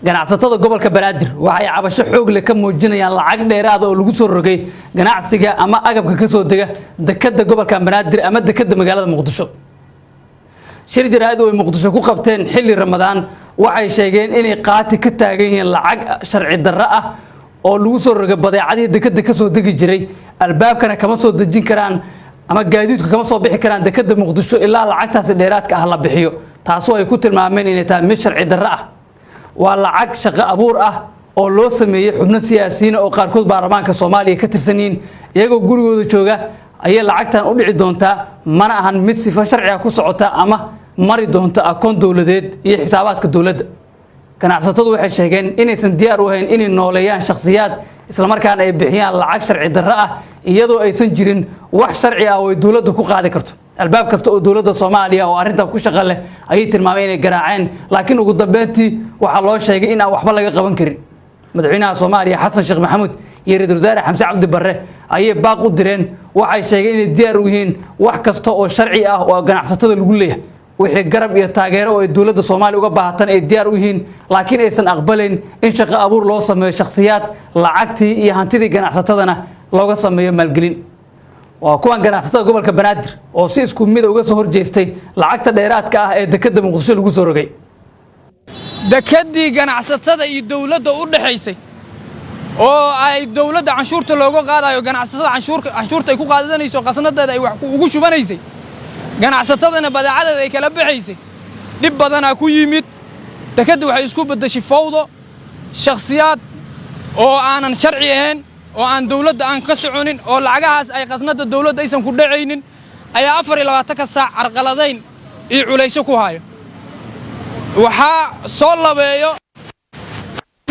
ganacsatada gobolka Banaadir waxay cabasho xoog leh ka muujinayaan lacag dheeraad oo lagu soo rogay ganacsiga ama agabka ka soo dega dekada gobolka Banaadir ama dekada magaalada Muqdisho. Shir jaraa'id oo Muqdisho ku qabteen xilli Ramadaan waxay sheegeen inay qaati ka taagan yihiin lacag sharci darro ah oo lagu soo rogay badeecadii dekada ka soo degi jiray albaabkana kama soo dejin karaan ama gaadiidku kama soo bixi karaan dekada Muqdisho ilaa lacagtaas dheeraadka ah la bixiyo taasoo ay ku tilmaameen inay tahay mid sharci darro ah. waa lacag shaqo abuur ah oo loo sameeyay xubno siyaasiyiin oo qaarkood baarlamaanka Soomaaliya ka tirsan yihiin iyagoo gurigooda jooga ayay lacagtan u dhici doontaa mana ahan mid sifa sharci ah ku socota ama mari doonta akoon dawladeed iyo xisaabaadka dawladda. Ganacsatadu waxay sheegeen inaysan diyaar u ahayn inay nooleeyaan shakhsiyaad isla markaana ay bixiyaan lacag sharci darro ah iyadoo aysan jirin wax sharci ah oo ay dawladdu ku qaadi karto. albaab kasta oo dawladda Soomaaliya oo arinta ku shaqo leh ayay tilmaameen inay garaaceen laakiin ugu dambeyntii waxa loo sheegay in aan waxba laga qaban karin. madaxweynaha Soomaaliya Xasan Sheekh Maxamuud iyo ra'iisul wasaare Xamse Cabdi Barre ayay baaq u direen waxay sheegeen inay diyaar u yihiin wax kasta oo sharci ah oo ganacsatada lagu leeyahay wixii garab iyo taageero oo dawladda Soomaaliya uga baahatan ay diyaar u yihiin laakiin aysan aqbalayn in shaqo abuur loo sameeyo shakhsiyaad lacagtii iyo hantidii ganacsatadana looga sameeyo maalgelin. waa kuwan ganacsatada gobolka Banaadir oo si isku mid uga soo horjeestay lacagta dheeraadka ah ee dekada Muqdisho lagu soo rogay. dekadii ganacsatada iyo dawladda u dhaxaysay oo ay dawladda canshuurta looga qaadayo ganacsatada canshuurta ay ku qaadanayso qasnadeeda ay wax ugu shubanaysay ganacsatadana badeecadeeda ay kala baxaysay dib badan ku yimid dekadu waxay isku bedeshay fawdo shakhsiyaad oo aanan sharci ahayn oo aan dawladda aan ka soconin oo lacagahaas ay qasnada dawladda aysan ku dhacaynin ayaa 24 saac carqaladayn iyo culayso ku hayo. waxa soo labeeyo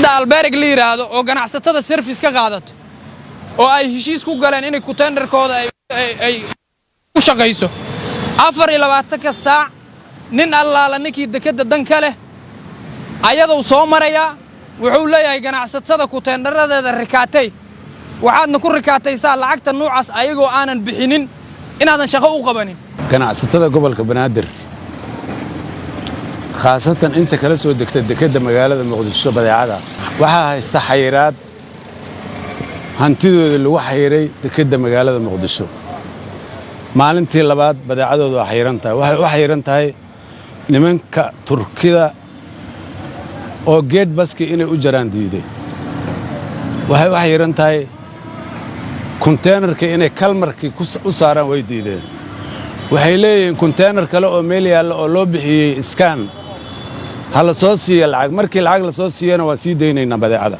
dalberig la yiraahdo oo ganacsatada service ka qaadato oo ay heshiis ku galeen inay ku tenderkooda ay ku shaqeyso 24 saac nin allaala ninkii dekada dan kale ayadoo soo maraya wuxuu leeyahay ganacsatada ku tenderadeeda rikaatay waxaadna ku rikaataysaa lacagta noocaas ayagoo aanan bixinin inaadan shaqo u qabanin. ganacsatada gobolka Banaadir khaasatan inta kala soo degtay dekada magaalada Muqdisho badeecada waxa haysta xayiraad hantidooda lagu xayiray dekada magaalada Muqdisho maalintii labaad badeecadoodu waxay xiran tahay nimanka Turkida oo geed baski inay u jaraan diiday waxay xiran tahay konteenarka inay kalmarkii u saaraan way diideen waxay leeyihiin konteenar kale oo meel yaalla oo loo bixiyay iskaan hala soo siiyo lacag markii lacag la soo siiyana waa sii deynayna badeecada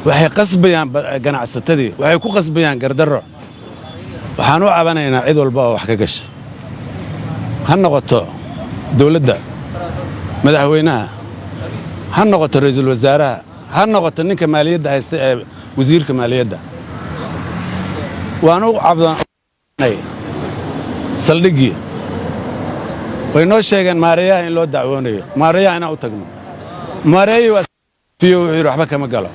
waxay qasbayaan ganacsatadii waxay ku qasbayaan gardarro waxaan u cabanaynaa cid walba oo wax ka gashay ha noqoto dawladda madaxweynaha ha noqoto ra'iisul wasaaraha ha noqoto ninka maaliyadda haysta ee wasiirka maaliyadda waan u cabanaynay saldhigii way noo sheegeen maareeyaha in loo dacwoonayo maareeyaha inaan u tagno maareeyaha waa fiyo wuxuu waxba kama galo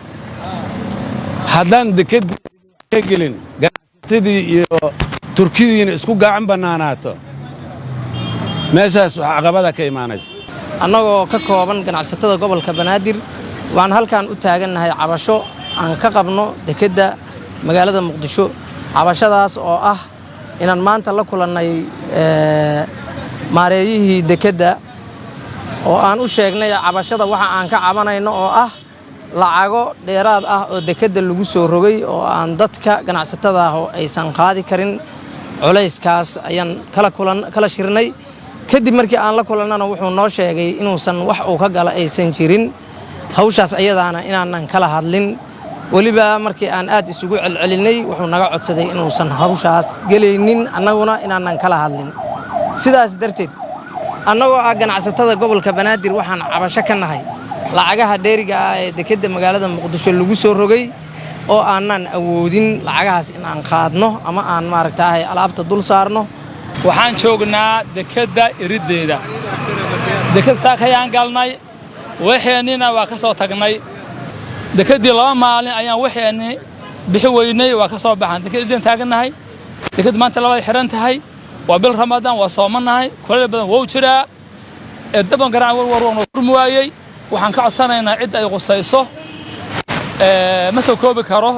haddaan dekadii ka gelin ganacsatadii iyo turkidiina isku gacan bannaanaato meeshaas waxa caqabada ka imaanaysa. annagoo ka kooban ganacsatada gobolka Banaadir waan halkaan u taagannahay cabasho aan ka qabno dekada magaalada Muqdisho cabashadaas oo ah inaan maanta la kulannay maareeyihii dekada oo aan u sheegnay cabashada waxa aan ka cabanayno oo ah lacago dheeraad ah oo dekada lagu soo rogay oo aan dadka ganacsatada ah oo aysan qaadi karin culayskaas ayaan kala shirnay kadib markii aan la kulannana wuxuu noo sheegay inuusan wax uu ka gala aysan jirin hawshaas ayadaana inaanan kala hadlin waliba markii aan aad isugu celcelinay wuxuu naga codsaday inuusan hawshaas galaynin annaguna inaanan kala hadlin sidaas darteed annagoo ganacsatada gobolka Banaadir waxaan cabasho ka nahay lacagaha dheeriga ah ee dekada magaalada Muqdisho lagu soo rogay oo aanan awoodin lacagahaas in aan qaadno ama aan maaragtay alaabta dul saarno. waxaan joognaa dekada irideeda dekad saakayaan galnay waxeenina waa ka soo tagnay dekadii 2 maalin ayaan waxeeni bixi weynay waa ka soo baxan dekadii taaganahay dekad maanta laba xiran tahay waa bil Ramadaan waa soomanahay kuleel badan wuu jiraa daban garaan war furmi waayay waxaan ka codsanaynaa cid ay qusayso ma soo koobi karo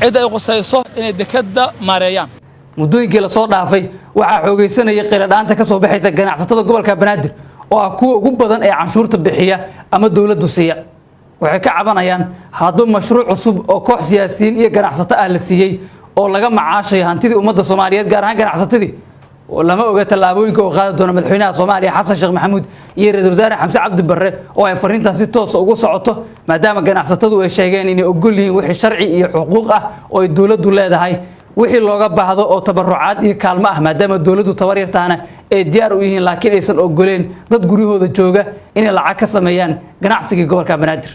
cid ay qusayso inay dekadda maareeyaan muddooyinkii la soo dhaafay waxaa xoogaysanaya qiladhaanta ka soo baxaysa ganacsatada gobolka banaadir oo ah kuwa ugu badan ee canshuurta bixiya ama dawladdu siiya waxay ka cabanayaan hadduu mashruuc cusub oo koox siyaasiyiin iyo ganacsato ah la siiyey oo laga macaashay hantidii ummadda Soomaaliyeed gaar ahaan ganacsatadii lama oga tallaabooyinka oo qaadi doona madaxweynaha Soomaaliya Xasan Sheekh Maxamuud iyo ra'iisul wasaare Xamse Cabdi Barre oo ay fariintan si toos ah ugu socoto maadaama ganacsatadu ay sheegeen inay ogol yihiin wixii sharci iyo xuquuq ah oo ay dawladdu leedahay wixii looga baahdo oo tabarucaad iyo kaalmo ah maadaama dawladdu tabar yartaana ay diyaar u yihiin laakiin aysan ogoleen dad guriyahooda jooga inay lacag ka sameeyaan ganacsiga gobolka Banaadir